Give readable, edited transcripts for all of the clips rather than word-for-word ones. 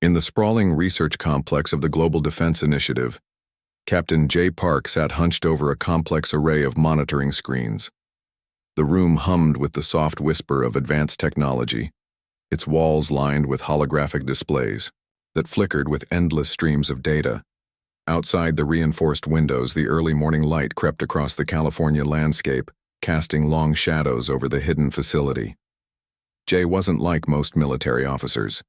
In the sprawling research complex of the Global Defense Initiative, Captain J. Park sat hunched over a complex array of monitoring screens. The room hummed with the soft whisper of advanced technology, its walls lined with holographic displays that flickered with endless streams of data. Outside the reinforced windows, the early morning light crept across the California landscape, casting long shadows over the hidden facility. Jay wasn't like most military officers.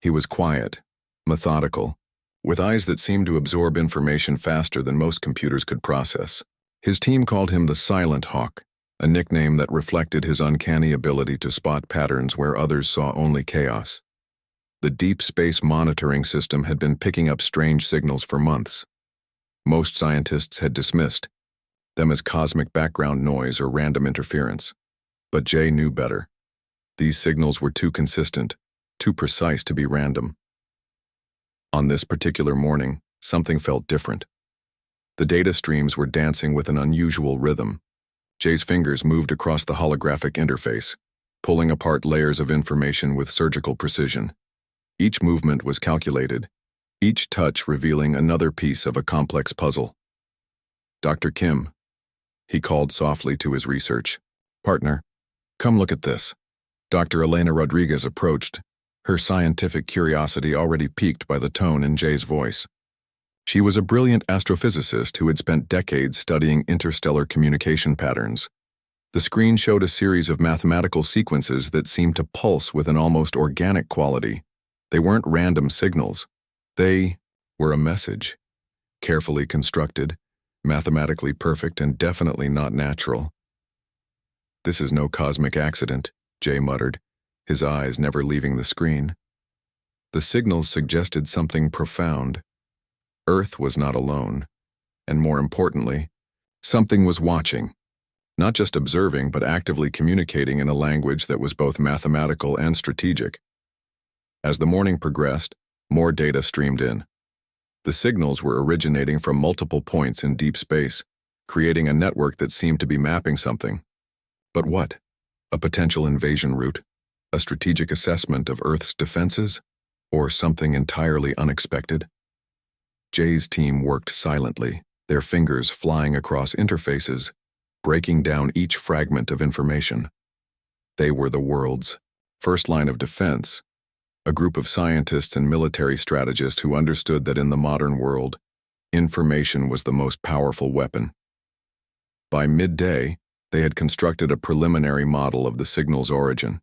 He was quiet, methodical, with eyes that seemed to absorb information faster than most computers could process. His team called him the Silent Hawk, a nickname that reflected his uncanny ability to spot patterns where others saw only chaos. The Deep Space Monitoring System had been picking up strange signals for months. Most scientists had dismissed them as cosmic background noise or random interference. But Jay knew better. These signals were too consistent, too precise to be random. On this particular morning, something felt different. The data streams were dancing with an unusual rhythm. Jay's fingers moved across the holographic interface, pulling apart layers of information with surgical precision. Each movement was calculated, each touch revealing another piece of a complex puzzle. "Dr. Kim," he called softly to his research partner, "come look at this." Dr. Elena Rodriguez approached, her scientific curiosity already piqued by the tone in Jay's voice. She was a brilliant astrophysicist who had spent decades studying interstellar communication patterns. The screen showed a series of mathematical sequences that seemed to pulse with an almost organic quality. They weren't random signals. They were a message. Carefully constructed, mathematically perfect, and definitely not natural. "This is no cosmic accident," Jay muttered, his eyes never leaving the screen. The signals suggested something profound. Earth was not alone, and more importantly, something was watching, not just observing but actively communicating in a language that was both mathematical and strategic. As the morning progressed, more data streamed in. The signals were originating from multiple points in deep space, creating a network that seemed to be mapping something. But what? A potential invasion route? A strategic assessment of Earth's defenses? Or something entirely unexpected? Jay's team worked silently, their fingers flying across interfaces, breaking down each fragment of information. They were the world's first line of defense, a group of scientists and military strategists who understood that in the modern world, information was the most powerful weapon. By midday, they had constructed a preliminary model of the signal's origin.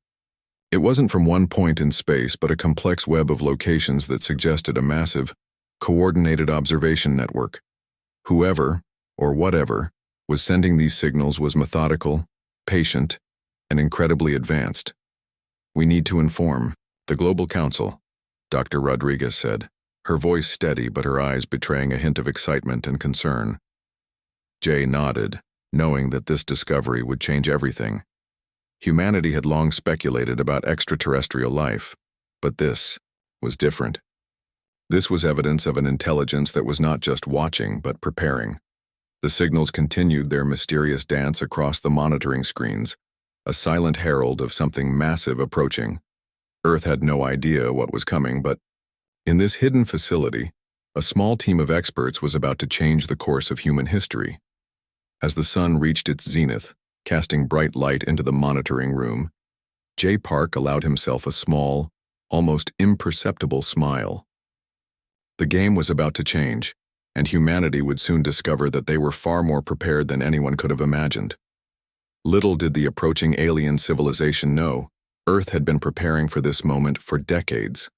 It wasn't from one point in space, but a complex web of locations that suggested a massive, coordinated observation network. Whoever, or whatever, was sending these signals was methodical, patient, and incredibly advanced. "We need to inform the Global Council," Dr. Rodriguez said, her voice steady but her eyes betraying a hint of excitement and concern. Jay nodded, knowing that this discovery would change everything. Humanity had long speculated about extraterrestrial life, but this was different. This was evidence of an intelligence that was not just watching but preparing. The signals continued their mysterious dance across the monitoring screens, a silent herald of something massive approaching. Earth had no idea what was coming, but in this hidden facility, a small team of experts was about to change the course of human history. As the sun reached its zenith, casting bright light into the monitoring room, Jay Park allowed himself a small, almost imperceptible smile. The game was about to change, and humanity would soon discover that they were far more prepared than anyone could have imagined. Little did the approaching alien civilization know, Earth had been preparing for this moment for decades.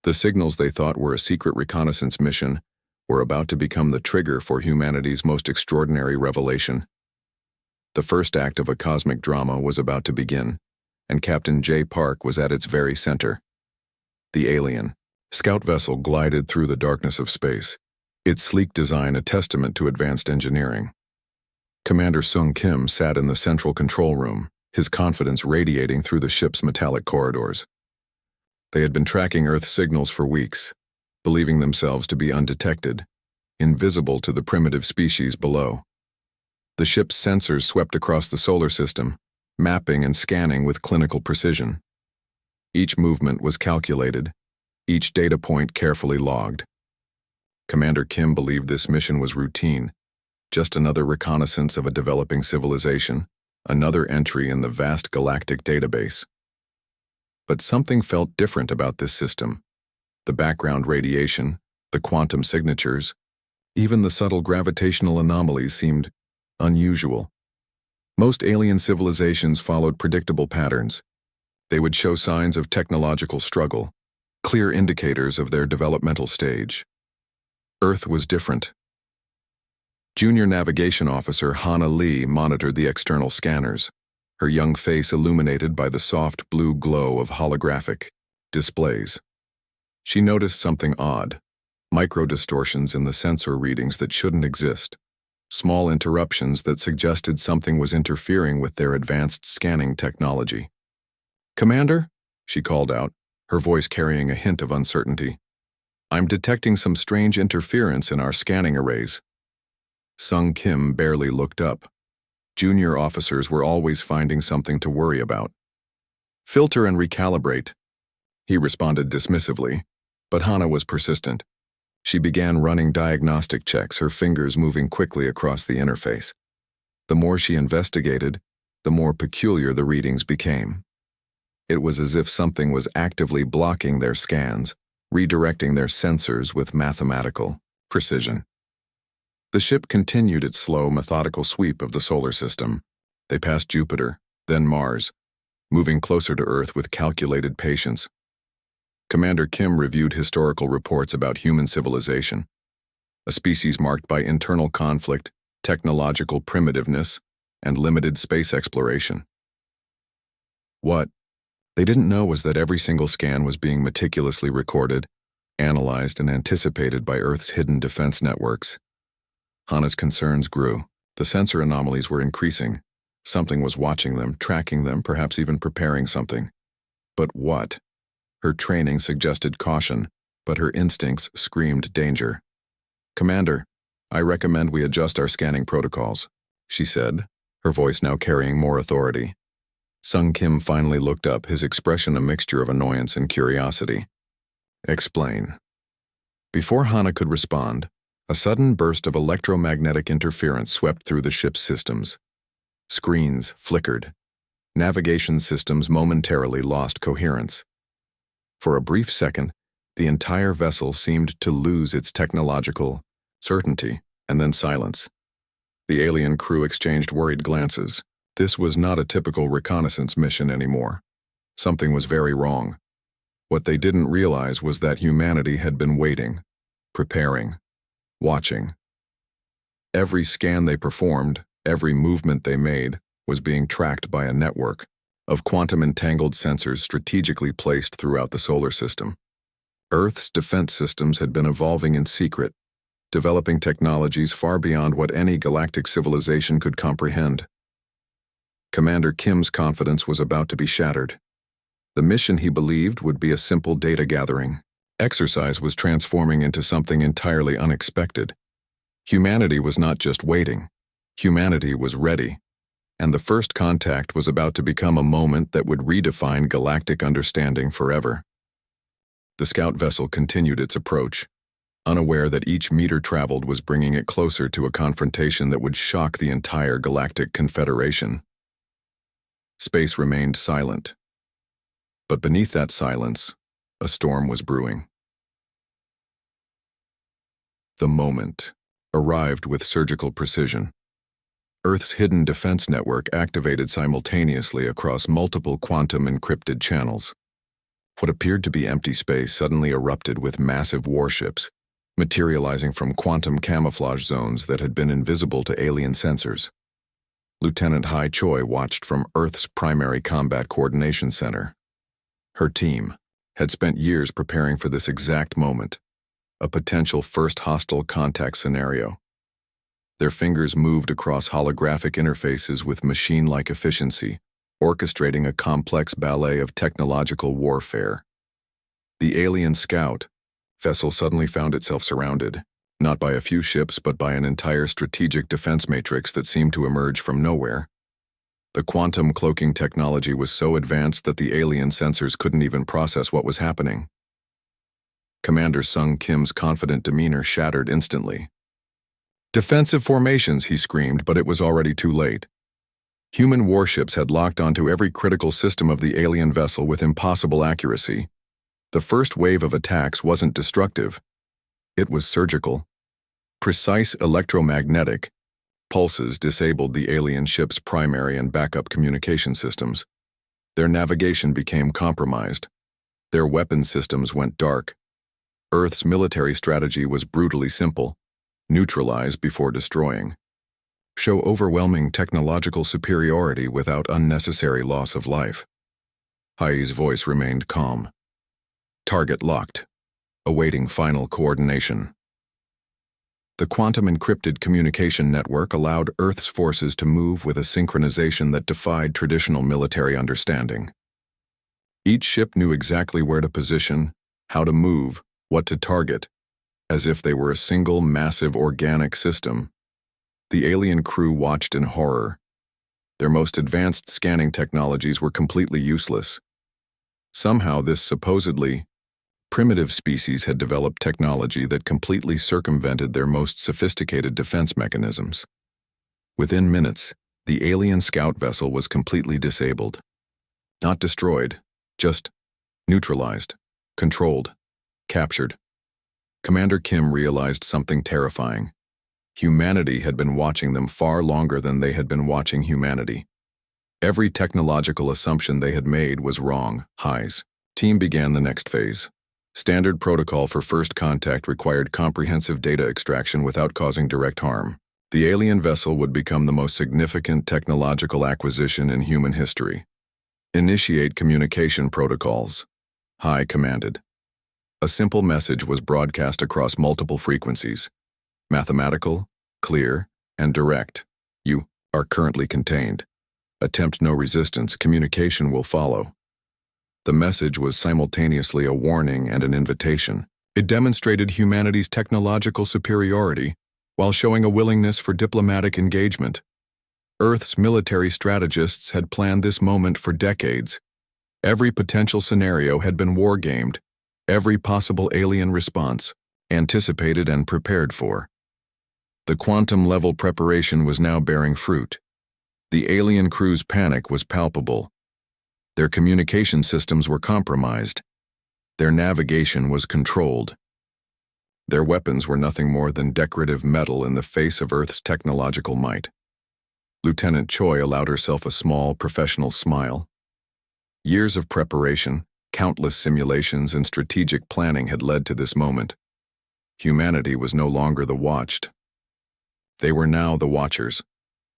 The signals they thought were a secret reconnaissance mission were about to become the trigger for humanity's most extraordinary revelation. The first act of a cosmic drama was about to begin, and Captain J. Park was at its very center. The alien scout vessel glided through the darkness of space, its sleek design a testament to advanced engineering. Commander Sung Kim sat in the central control room, his confidence radiating through the ship's metallic corridors. They had been tracking Earth signals for weeks, believing themselves to be undetected, invisible to the primitive species below. The ship's sensors swept across the solar system, mapping and scanning with clinical precision. Each movement was calculated, each data point carefully logged. Commander Kim believed this mission was routine, just another reconnaissance of a developing civilization, another entry in the vast galactic database. But something felt different about this system. The background radiation, the quantum signatures, even the subtle gravitational anomalies seemed unusual. Most alien civilizations followed predictable patterns. They would show signs of technological struggle, clear indicators of their developmental stage. Earth was different. Junior Navigation Officer Hannah Lee monitored the external scanners, her young face illuminated by the soft blue glow of holographic displays. She noticed something odd, micro-distortions in the sensor readings that shouldn't exist, small interruptions that suggested something was interfering with their advanced scanning technology. "Commander?" she called out, her voice carrying a hint of uncertainty. "I'm detecting some strange interference in our scanning arrays." Sung Kim barely looked up. Junior officers were always finding something to worry about. "Filter and recalibrate," he responded dismissively, but Hannah was persistent. She began running diagnostic checks, her fingers moving quickly across the interface. The more she investigated, the more peculiar the readings became. It was as if something was actively blocking their scans, redirecting their sensors with mathematical precision. The ship continued its slow, methodical sweep of the solar system. They passed Jupiter, then Mars, moving closer to Earth with calculated patience. Commander Kim reviewed historical reports about human civilization, a species marked by internal conflict, technological primitiveness, and limited space exploration. What they didn't know was that every single scan was being meticulously recorded, analyzed, and anticipated by Earth's hidden defense networks. Hannah's concerns grew. The sensor anomalies were increasing. Something was watching them, tracking them, perhaps even preparing something. But what? Her training suggested caution, but her instincts screamed danger. "Commander, I recommend we adjust our scanning protocols," she said, her voice now carrying more authority. Sung Kim finally looked up, his expression a mixture of annoyance and curiosity. "Explain." Before Hannah could respond, a sudden burst of electromagnetic interference swept through the ship's systems. Screens flickered. Navigation systems momentarily lost coherence. For a brief second, the entire vessel seemed to lose its technological certainty, and then silence. The alien crew exchanged worried glances. This was not a typical reconnaissance mission anymore. Something was very wrong. What they didn't realize was that humanity had been waiting, preparing, watching. Every scan they performed, every movement they made, was being tracked by a network of quantum-entangled sensors strategically placed throughout the solar system. Earth's defense systems had been evolving in secret, developing technologies far beyond what any galactic civilization could comprehend. Commander Kim's confidence was about to be shattered. The mission, he believed, would be a simple data gathering exercise, was transforming into something entirely unexpected. Humanity was not just waiting. Humanity was ready. And the first contact was about to become a moment that would redefine galactic understanding forever. The scout vessel continued its approach, unaware that each meter traveled was bringing it closer to a confrontation that would shock the entire galactic confederation. Space remained silent. But beneath that silence, a storm was brewing. The moment arrived with surgical precision. Earth's hidden defense network activated simultaneously across multiple quantum-encrypted channels. What appeared to be empty space suddenly erupted with massive warships, materializing from quantum camouflage zones that had been invisible to alien sensors. Lieutenant Hai Choi watched from Earth's primary combat coordination center. Her team had spent years preparing for this exact moment, a potential first hostile contact scenario. Their fingers moved across holographic interfaces with machine-like efficiency, orchestrating a complex ballet of technological warfare. The alien scout vessel suddenly found itself surrounded, not by a few ships but by an entire strategic defense matrix that seemed to emerge from nowhere. The quantum cloaking technology was so advanced that the alien sensors couldn't even process what was happening. Commander Sung Kim's confident demeanor shattered instantly. "Defensive formations," he screamed, but it was already too late. Human warships had locked onto every critical system of the alien vessel with impossible accuracy. The first wave of attacks wasn't destructive. It was surgical. Precise electromagnetic pulses disabled the alien ship's primary and backup communication systems. Their navigation became compromised. Their weapon systems went dark. Earth's military strategy was brutally simple: neutralize before destroying. Show overwhelming technological superiority without unnecessary loss of life. Hai's voice remained calm. Target locked, awaiting final coordination. The quantum-encrypted communication network allowed Earth's forces to move with a synchronization that defied traditional military understanding. Each ship knew exactly where to position, how to move, what to target, as if they were a single massive organic system. The alien crew watched in horror. Their most advanced scanning technologies were completely useless. Somehow this supposedly primitive species had developed technology that completely circumvented their most sophisticated defense mechanisms. Within minutes, the alien scout vessel was completely disabled. Not destroyed, just neutralized, controlled, captured. Commander Kim realized something terrifying. Humanity had been watching them far longer than they had been watching humanity. Every technological assumption they had made was wrong. Hai's team began the next phase. Standard protocol for first contact required comprehensive data extraction without causing direct harm. The alien vessel would become the most significant technological acquisition in human history. Initiate communication protocols, Hai commanded. A simple message was broadcast across multiple frequencies. Mathematical, clear, and direct. You are currently contained. Attempt no resistance. Communication will follow. The message was simultaneously a warning and an invitation. It demonstrated humanity's technological superiority while showing a willingness for diplomatic engagement. Earth's military strategists had planned this moment for decades. Every potential scenario had been wargamed, every possible alien response anticipated and prepared for. The quantum-level preparation was now bearing fruit. The alien crew's panic was palpable. Their communication systems were compromised. Their navigation was controlled. Their weapons were nothing more than decorative metal in the face of Earth's technological might. Lieutenant Choi allowed herself a small, professional smile. Years of preparation, countless simulations, and strategic planning had led to this moment. Humanity was no longer the watched. They were now the watchers.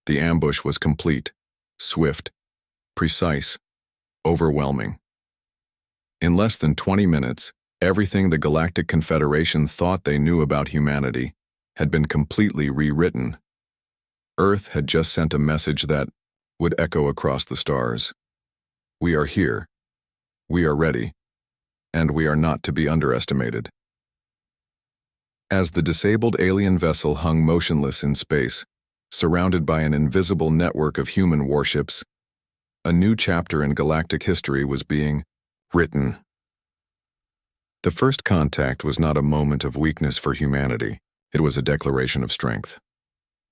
The ambush was complete, swift, precise, overwhelming. In less than 20 minutes, everything the Galactic Confederation thought they knew about humanity had been completely rewritten. Earth had just sent a message that would echo across the stars. We are here. We are ready. And we are not to be underestimated. As the disabled alien vessel hung motionless in space, surrounded by an invisible network of human warships, a new chapter in galactic history was being written. The first contact was not a moment of weakness for humanity. It was a declaration of strength.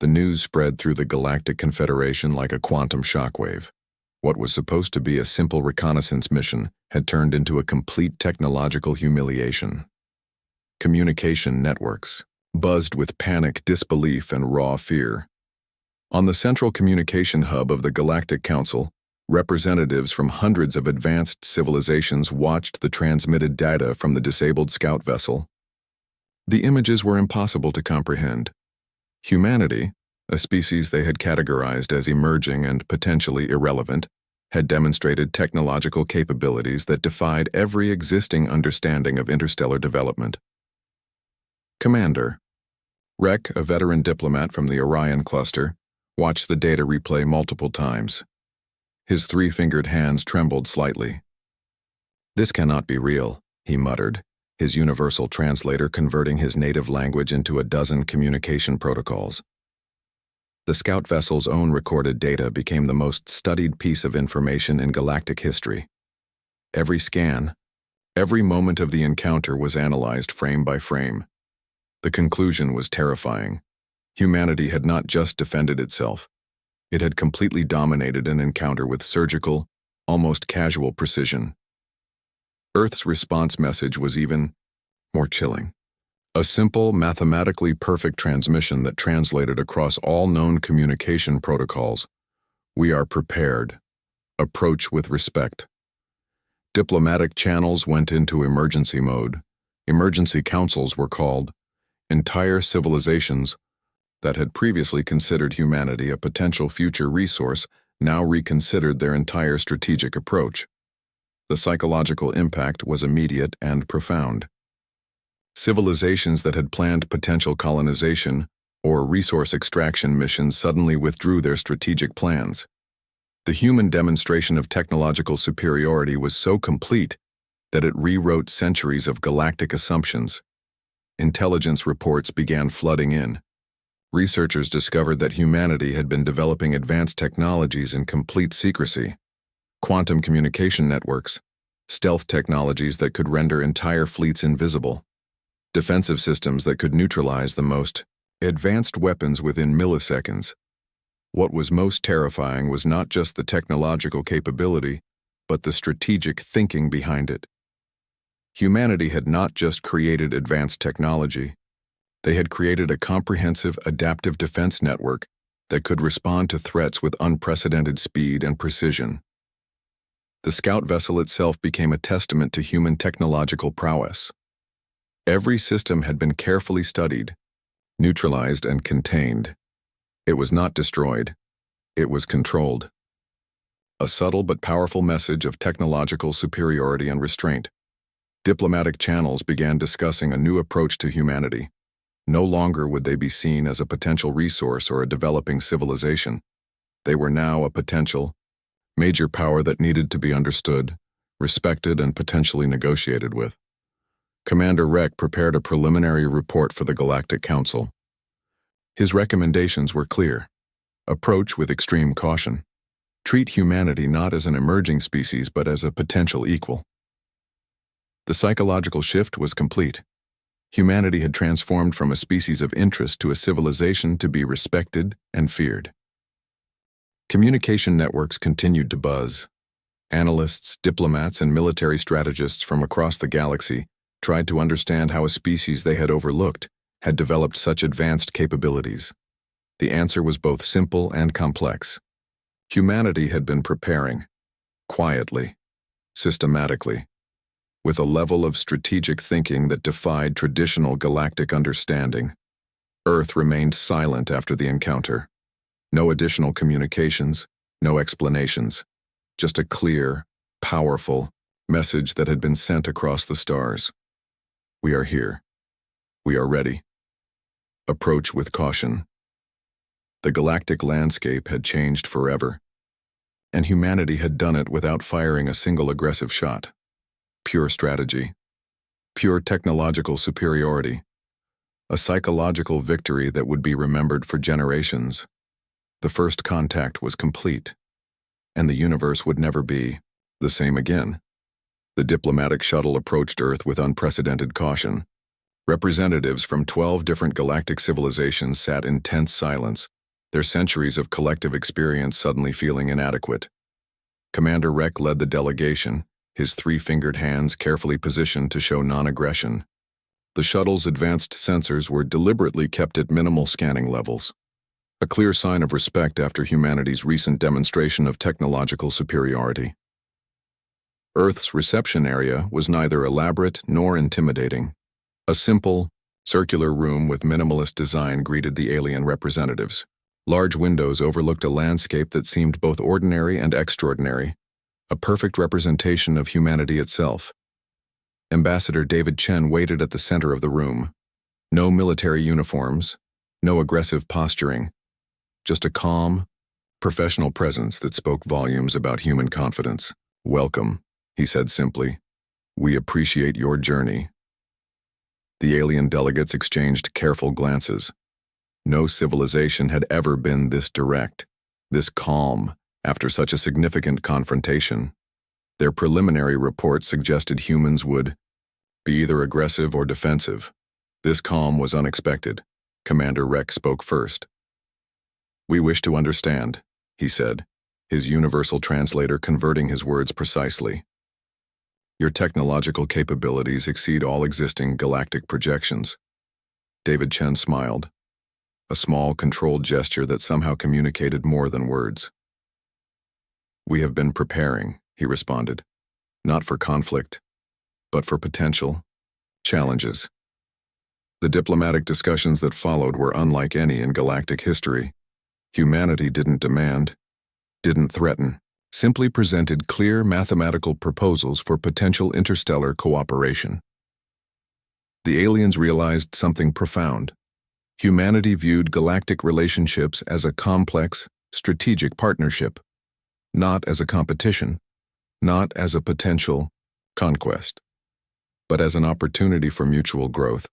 The news spread through the Galactic Confederation like a quantum shockwave. What was supposed to be a simple reconnaissance mission had turned into a complete technological humiliation. Communication networks buzzed with panic, disbelief, and raw fear. On the central communication hub of the Galactic Council, representatives from hundreds of advanced civilizations watched the transmitted data from the disabled scout vessel. The images were impossible to comprehend. Humanity, a species they had categorized as emerging and potentially irrelevant, had demonstrated technological capabilities that defied every existing understanding of interstellar development. Commander Rek, a veteran diplomat from the Orion cluster, watched the data replay multiple times. His three-fingered hands trembled slightly. "This cannot be real," he muttered, his universal translator converting his native language into a dozen communication protocols. The scout vessel's own recorded data became the most studied piece of information in galactic history. Every scan, Every moment of the encounter was analyzed frame by frame. The conclusion was terrifying. Humanity had not just defended itself. It had completely dominated an encounter with surgical, almost casual precision. Earth's response message was even more chilling. A simple, mathematically perfect transmission that translated across all known communication protocols. We are prepared. Approach with respect. Diplomatic channels went into emergency mode. Emergency councils were called. Entire civilizations that had previously considered humanity a potential future resource now reconsidered their entire strategic approach. The psychological impact was immediate and profound. Civilizations that had planned potential colonization or resource extraction missions suddenly withdrew their strategic plans. The human demonstration of technological superiority was so complete that it rewrote centuries of galactic assumptions. Intelligence reports began flooding in. Researchers discovered that humanity had been developing advanced technologies in complete secrecy. Quantum communication networks, stealth technologies that could render entire fleets invisible, defensive systems that could neutralize the most advanced weapons within milliseconds. What was most terrifying was not just the technological capability, but the strategic thinking behind it. Humanity had not just created advanced technology, they had created a comprehensive adaptive defense network that could respond to threats with unprecedented speed and precision. The scout vessel itself became a testament to human technological prowess. Every system had been carefully studied, neutralized, and contained. It was not destroyed. It was controlled. A subtle but powerful message of technological superiority and restraint. Diplomatic channels began discussing a new approach to humanity. No longer would they be seen as a potential resource or a developing civilization. They were now a potential, major power that needed to be understood, respected, and potentially negotiated with. Commander Rek prepared a preliminary report for the Galactic Council. His recommendations were clear. Approach with extreme caution. Treat humanity not as an emerging species but as a potential equal. The psychological shift was complete. Humanity had transformed from a species of interest to a civilization to be respected and feared. Communication networks continued to buzz. Analysts, diplomats, and military strategists from across the galaxy tried to understand how a species they had overlooked had developed such advanced capabilities. The answer was both simple and complex. Humanity had been preparing, quietly, systematically, with a level of strategic thinking that defied traditional galactic understanding. Earth remained silent after the encounter. No additional communications, no explanations, just a clear, powerful message that had been sent across the stars. We are here. We are ready. Approach with caution. The galactic landscape had changed forever, and humanity had done it without firing a single aggressive shot. Pure strategy. Pure technological superiority. A psychological victory that would be remembered for generations. The first contact was complete, and the universe would never be the same again. The diplomatic shuttle approached Earth with unprecedented caution. Representatives from 12 different galactic civilizations sat in tense silence, their centuries of collective experience suddenly feeling inadequate. Commander Rek led the delegation, his three-fingered hands carefully positioned to show non-aggression. The shuttle's advanced sensors were deliberately kept at minimal scanning levels, a clear sign of respect after humanity's recent demonstration of technological superiority. Earth's reception area was neither elaborate nor intimidating. A simple, circular room with minimalist design greeted the alien representatives. Large windows overlooked a landscape that seemed both ordinary and extraordinary, a perfect representation of humanity itself. Ambassador David Chen waited at the center of the room. No military uniforms, no aggressive posturing, just a calm, professional presence that spoke volumes about human confidence. "Welcome," he said simply. "We appreciate your journey." The alien delegates exchanged careful glances. No civilization had ever been this direct, this calm, after such a significant confrontation. Their preliminary report suggested humans would be either aggressive or defensive. This calm was unexpected. Commander Rex spoke first. "We wish to understand," he said, his universal translator converting his words precisely. "Your technological capabilities exceed all existing galactic projections." David Chen smiled, a small, controlled gesture that somehow communicated more than words. "We have been preparing," he responded, "not for conflict, but for potential challenges." The diplomatic discussions that followed were unlike any in galactic history. Humanity didn't demand, didn't threaten, simply presented clear mathematical proposals for potential interstellar cooperation. The aliens realized something profound. Humanity viewed galactic relationships as a complex, strategic partnership, not as a competition, not as a potential conquest, but as an opportunity for mutual growth.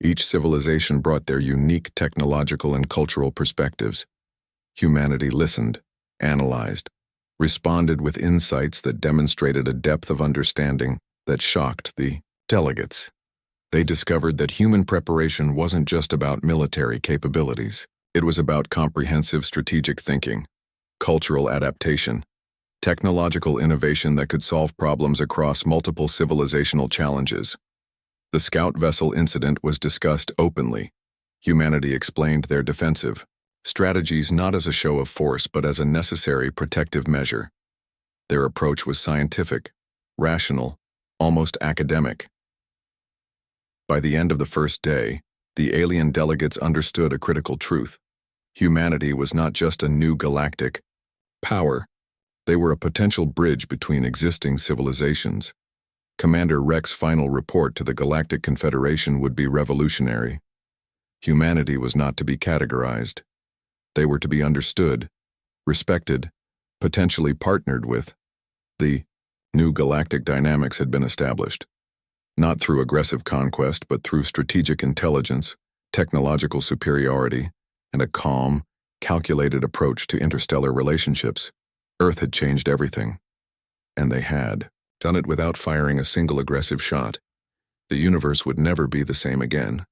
Each civilization brought their unique technological and cultural perspectives. Humanity listened, analyzed, responded with insights that demonstrated a depth of understanding that shocked the delegates. They discovered that human preparation wasn't just about military capabilities. It was about comprehensive strategic thinking, cultural adaptation, technological innovation that could solve problems across multiple civilizational challenges. The scout vessel incident was discussed openly. Humanity explained their defensive strategies not as a show of force but as a necessary protective measure. Their approach was scientific, rational, almost academic. By the end of the first day, the alien delegates understood a critical truth. Humanity was not just a new galactic power. They were a potential bridge between existing civilizations. Commander Rex's final report to the Galactic Confederation would be revolutionary. Humanity was not to be categorized. They were to be understood, respected, potentially partnered with. The new galactic dynamics had been established, not through aggressive conquest but through strategic intelligence, technological superiority, and a calm, calculated approach to interstellar relationships. Earth had changed everything, and they had done it without firing a single aggressive shot. The universe would never be the same again.